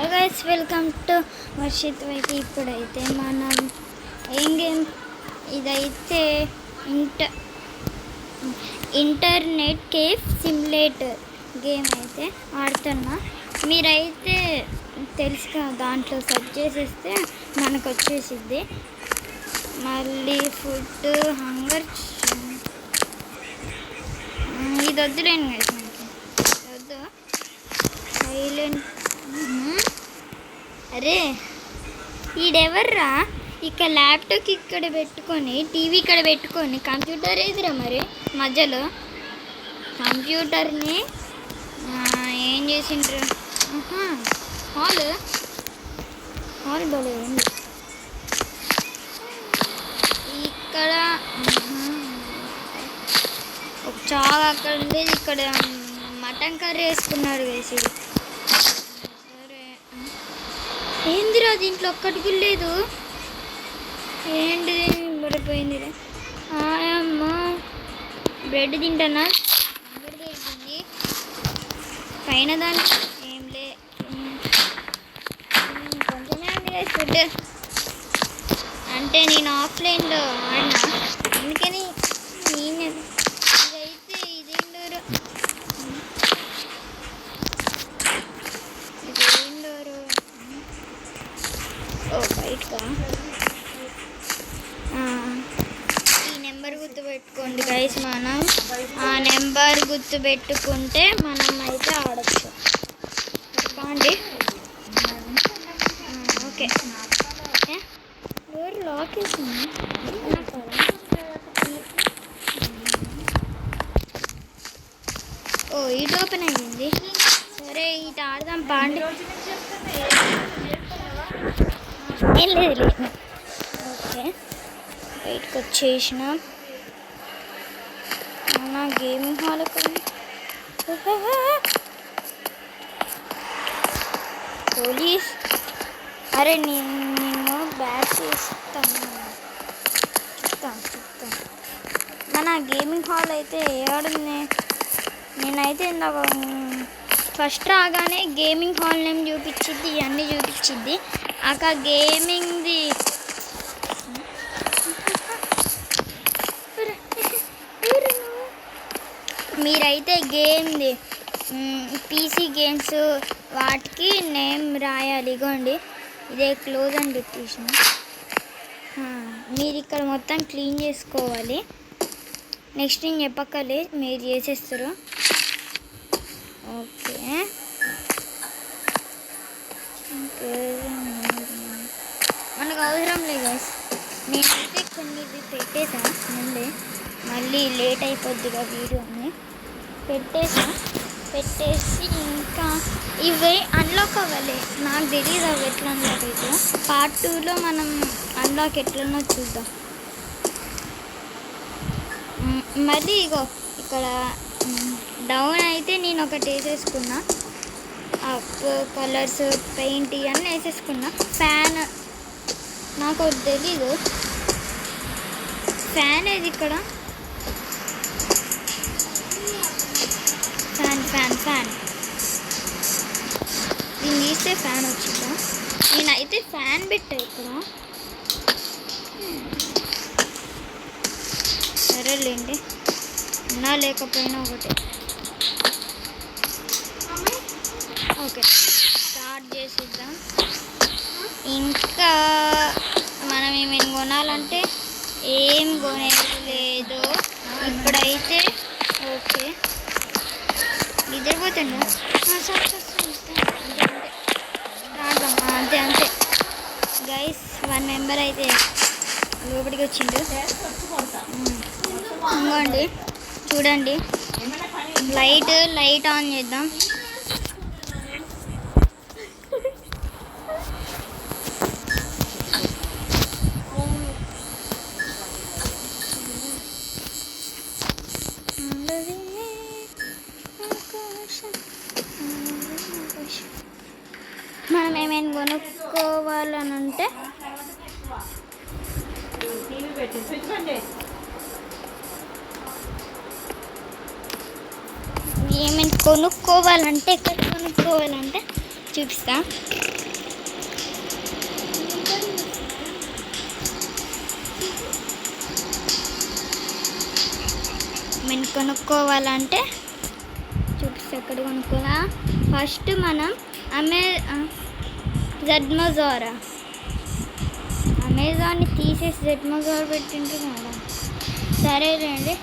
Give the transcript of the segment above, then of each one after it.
Hello guys, welcome to Varshith వైపు. ఇప్పుడైతే మనం ఏం గేమ్ ఇదైతే ఇంటర్నెట్ కేఫ్ సిమ్యులేటర్ గేమ్ అయితే ఆడుతున్నా. మీరైతే తెలుసు కదా, దాంట్లో సెర్చ్ చేసేస్తే మనకు వచ్చేసిద్ది. మళ్ళీ ఫుడ్ హంగర్ ఇది వద్దులేండి గైస్, మనకి వద్దు. సైలెంట్. అరే ఈడెవర్రా? ఇక్కడ ల్యాప్టాప్ ఇక్కడ పెట్టుకొని, టీవీ ఇక్కడ పెట్టుకొని, కంప్యూటర్ ఏదిరా మరి మధ్యలో? కంప్యూటర్ని ఏం చేసిండ్రు? హాల్ భలే ఉంది ఇక్కడ. ఒక చాలా అక్కడ ఉండేది, ఇక్కడ మటన్ కర్రీ వేసుకున్నాడు వేసి. ఏందిరా దీంట్లో ఒక్కటికి లేదు? ఏంటిది పడిపోయింది? అమ్మా, బ్రెడ్ తింటానా? దొరికింది పైన దాంట్లో ఏం లే, కొంచెమే ఉంది ఫుడ్. అంటే నేను ఆఫ్లైన్లో ఆడినా, అందుకని ఇదైతే ఇదేం డోరు? ఇదేం డోరు? ఓ బయటకా? ఈ నెంబర్ గుర్తు పెట్టుకోండి గైస్. మనం ఆ నెంబర్ గుర్తు పెట్టుకుంటే మనం అయితే ఆడచ్చు. కాండి. ఓకే, డోర్ లాక్ వేసింది. ఓ ఇటు ఓపెన్ అయ్యింది. సరే ఇటు ఆడదాం పాండి. ఏం లేదు. ఓకే, బయటకు వచ్చేసిన మన గేమింగ్ హాల్. పోలీస్, అరే నేను బ్యాట్ చేస్తాను. చెప్తాను. మన గేమింగ్ హాల్ అయితే ఏడుంది? నేనైతే ఇందాక ఫస్ట్ రాగానే గేమింగ్ హాల్ నేమ్ చూపించిద్ది, ఇవన్నీ చూపించిద్ది. అక్క గేమింగ్ది మీరైతే గేమ్ది పీసీ గేమ్స్ వాటికి నేమ్ రాయాలి. ఇగోండి, ఇదే క్లోజ్ అని పెట్టేసిన. మీరు ఇక్కడ మొత్తం క్లీన్ చేసుకోవాలి. నెక్స్ట్ నేను చెప్పక్కర్లే, మీరు చేసేస్తారు. ఓకే, మనకు అవసరం లేదు గైస్. నేనైతే కొన్ని పెట్టేసా ముందే, మళ్ళీ లేట్ అయిపోద్దిగా వీడియోని. పెట్టేసి ఇంకా ఇవి అన్లాక్ అవ్వాలి. నాకు తెలియదు అవి ఎట్లా అన్లాక్ అయితే. పార్ట్ 2లో మనం అన్లాక్ ఎట్లనో చూద్దాం. మళ్ళీ ఇగో ఇక్కడ డౌన్ అయితే నేను ఒకటి వేసేసుకున్నా. అప్ కలర్స్, పెయింట్ ఇవన్నీ వేసేసుకున్నా. ఫ్యాన్ నాకు ఒకటి తెలీదు. ఫ్యాన్ ఏది ఇక్కడ? ఫ్యాన్ దీన్ని తీస్తే ఫ్యాన్ వచ్చిందా? నేనైతే ఫ్యాన్ పెట్టా ఇక్కడ. సరేలేండి, ఉన్నా లేకపోయినా ఒకటి. ఓకే, స్టార్ట్ చేసిద్దాం. ఇంకా మనం ఏమేమి కొనాలంటే ఏం కొనేది లేదు ఇప్పుడైతే. ఓకే, నిద్రపోతుండ అంతే గైస్. 1 మెంబర్ అయితే లోపలికి వచ్చిండు. ఇంకోండి చూడండి, లైట్ ఆన్ చేద్దాం. మనం ఏమైనా కొనుక్కోవాలనంటే ఏమైనా కొనుక్కోవాలంటే ఎక్కడ కొనుక్కోవాలంటే చూపిస్తా. మీన్ కొనుక్కోవాలంటే చూపిస్తే ఎక్కడ కొనుక్కోవాలా. ఫస్ట్ మనం అమెజాన్ని తీసేసి జెడ్మోజోర్ పెట్టిండ్రు కదా. సరేలేండి,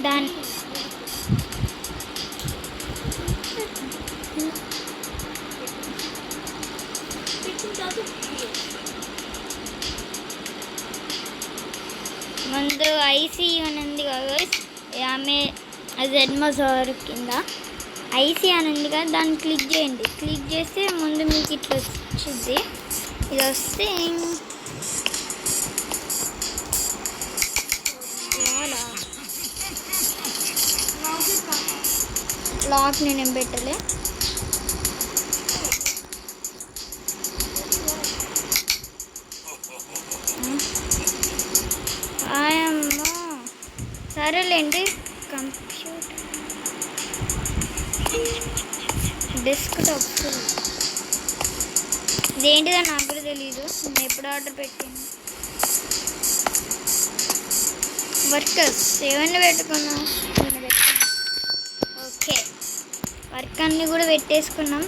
దాని ముందు ఐసీ అని ఉంది కదా, ఆమె జెడ్మోజోర్ కింద ఐసీ అని ఉంది కదా, దాన్ని క్లిక్ చేయండి. క్లిక్ చేస్తే ముందు మీకు ఇట్లా వచ్చింది. ఇది వస్తే లాక్ నేనేం పెట్టలే. ఆయమ్మా సరేలేండి. కంప్యూటర్ డెస్క్టాప్ ఇదేంటిదో నాకు కూడా తెలీదు. నేను ఎప్పుడు ఆర్డర్ పెట్టాను. వర్కర్స్ ఏమన్నా పెట్టుకున్నాం. ఓకే, వర్క్ అన్నీ కూడా పెట్టేసుకున్నాం.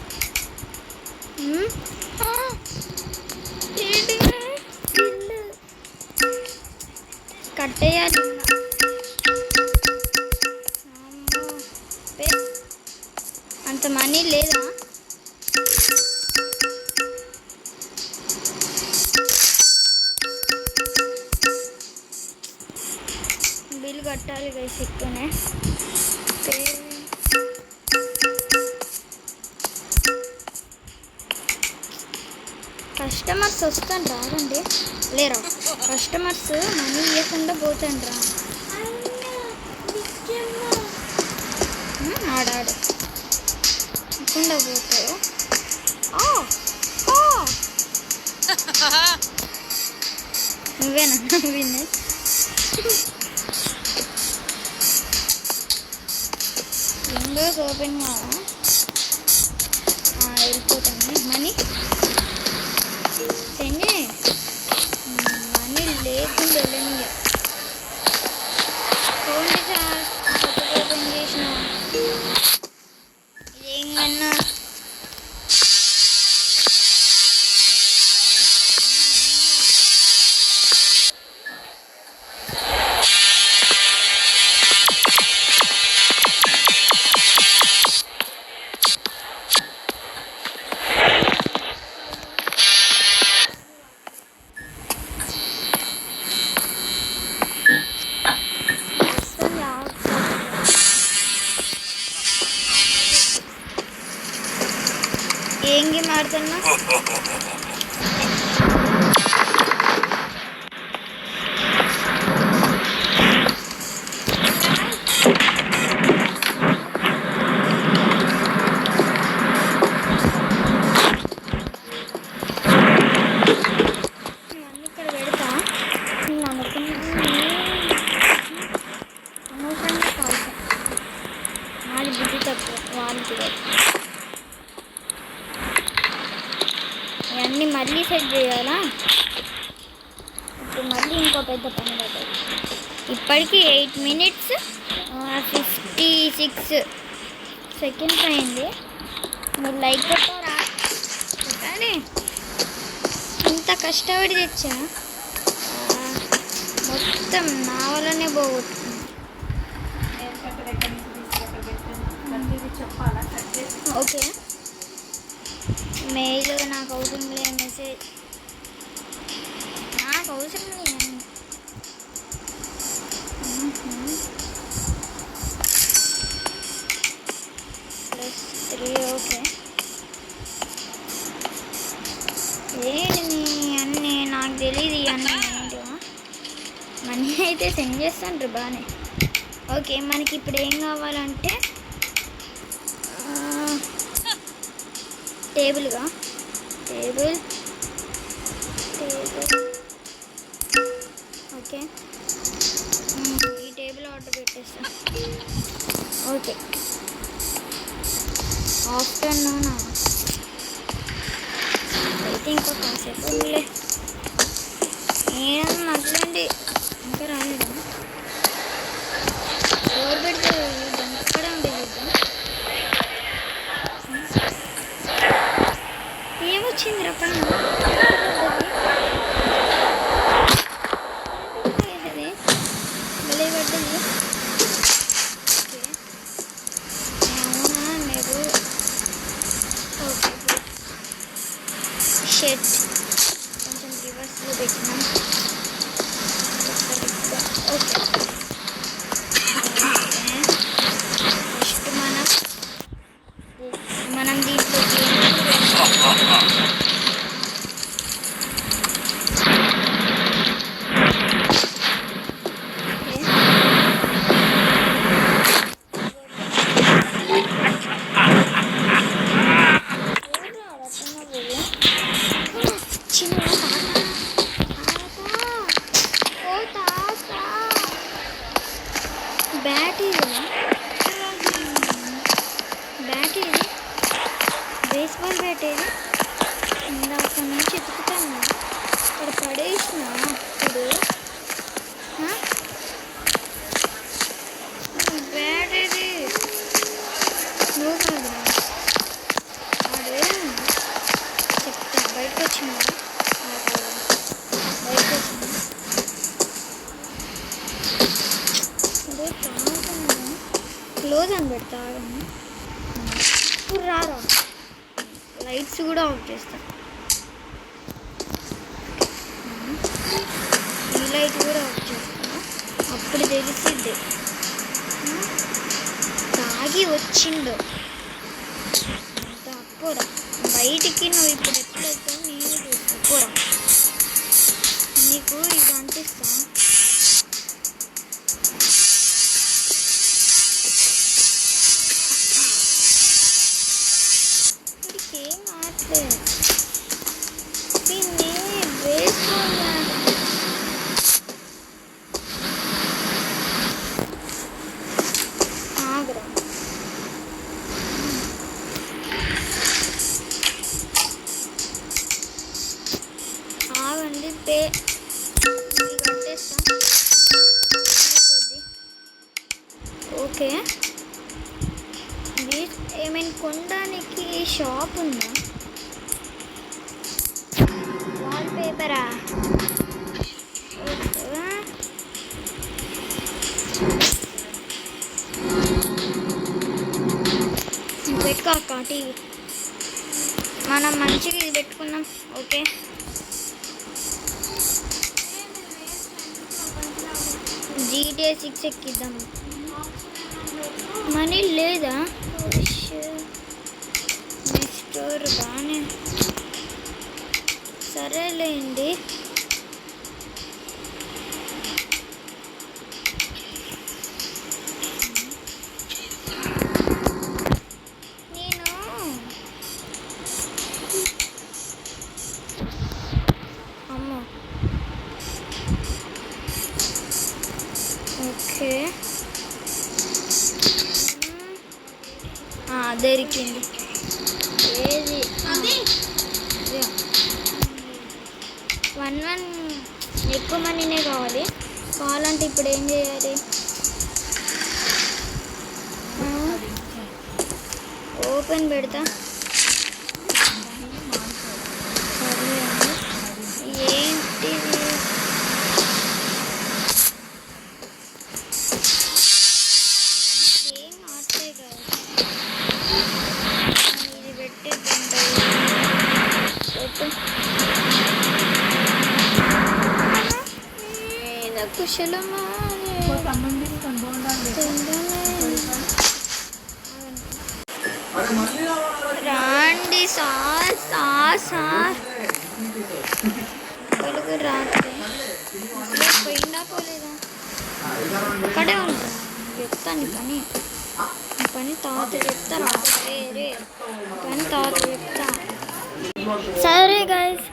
కట్టేయాలి. అంత మనీ లేదా? బిల్ కట్టాలి గైస్ ఎక్కువనే. కస్టమర్స్ వస్తాను రాదండి, లేరా? కస్టమర్స్ మనీ ఇవ్వకుండా పోతాను రా. ఆడాడు ఇవ్వకుండా పోతావు. నువ్వేనా నవ్వింది? విండోస్ ఓపెన్ కావా? వెళ్ళిపోతాను. మనీ సెండ్ మనీ లేకుండా వెళ్ళని ఫోన్ ఓపెన్ చేసిన ఏం కన్నా ఏం గేమ్ ఆడుతున్నా? ఇక్కడ పెడతా. నేను అనుకున్నది అనవసరంగా కాదు, వాళ్ళ బుద్ధి తక్కువ. వాళ్ళకి ఇవన్నీ మళ్ళీ సెట్ చేయాలా? ఇప్పుడు మళ్ళీ ఇంకో పెద్ద పని పడుతుంది. ఇప్పటికీ 8 minutes 56 seconds అయింది. మీరు లైక్ కొట్టారా? కానీ ఇంత కష్టపడి తెచ్చా, మొత్తం నా వల్లనే పోగొట్టుకున్నా. ఓకే, మెయిల్ నాకు అవసరం లేదు, మెసేజ్ నాకు అవసరం లేదు. +3 ఓకే. ఏంటి అన్నీ నాకు తెలియదు. ఇవన్నీ ఏంటివా? మనీ అయితే సెండ్ చేస్తాను బాగానే. ఓకే, మనకి ఇప్పుడు ఏం కావాలంటే టేబుల్ ఓకే. ఈ టేబుల్ ఆర్డర్ పెట్టేస్తా. ఓకే, ఆఫ్టర్నూన్ అయితే ఇంకో కాసేపు ఉందిలే. ఏమన్నా మధ్యలోండి ఇంకా రాలేదు. డోర్ పెడితే వచ్చిందిరా పైన అది భలే పడ్డది. అవునా మీరు ఓకే షర్ట్ కొంచెం రివర్స్లో పెట్టినాం. ఓకే ఫస్ట్ మనం దీంట్లో బ్యాట్ ఇది బేస్బాల్ బ్యాట్ ఇది ఇందాక నుంచి ఎత్తుకుతాను ఇక్కడ పడేసిన ఇప్పుడు బ్యాట్ ఇది నువ్వు కాదు వాడు చెప్తా బయటకు వచ్చిన బయటకు వచ్చింది క్లోజ్ అని పెడతా ఇప్పుడు రారా లైట్స్ కూడా ఆఫ్ చేస్తా. ఈ లైట్ కూడా ఆఫ్ చేస్తా. అప్పుడు తెలిసిద్ది తాగి వచ్చిండు అంత అప్పురా బయటికి నువ్వు ఇప్పుడు ఎప్పుడు వెళ్తావు నేను చూస్తా పోరా నీకు ఇది అంటిస్తా. ఏం ఆడలేదు దీన్ని బేస్బాల్ ఆగ్రా ఆగండి కట్టేస్తా. ఓకే ఏమైనా కొనడానికి షాప్ ఉందా? వాల్ పేపరా పెట్టుకోక టీవీ మనం మంచిగా ఇది పెట్టుకున్నాం. Okay GTA 6 ఎక్కిద్దాం. మనీ లేదా స్టోర్ బాగానే సరేలేండి. నేను అమ్మో ఓకే దొరికింది. ఏది 1 ఎక్కువ మనీనే కావాలంటే ఇప్పుడు ఏం చేయాలి? ఓపెన్ పెడతా. ఏంటిది ఏం ఆటలే కాదు ఇది పెట్టేద్దాం. కుశలమా రాండి సార్ కొడుకు రాత్రి పోయిందా పోలేదా అక్కడే ఉంటా చెప్తాను పని తాత చెప్తారా పని తాత చెప్తా. సరే గైస్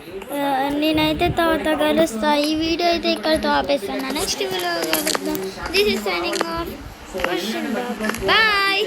నేనైతే తర్వాత కలుస్తా. ఈ వీడియో అయితే ఇక్కడితో ఆపేస్తాను. నెక్స్ట్ వీడియో కలుద్దాం. This is signing off. Bye.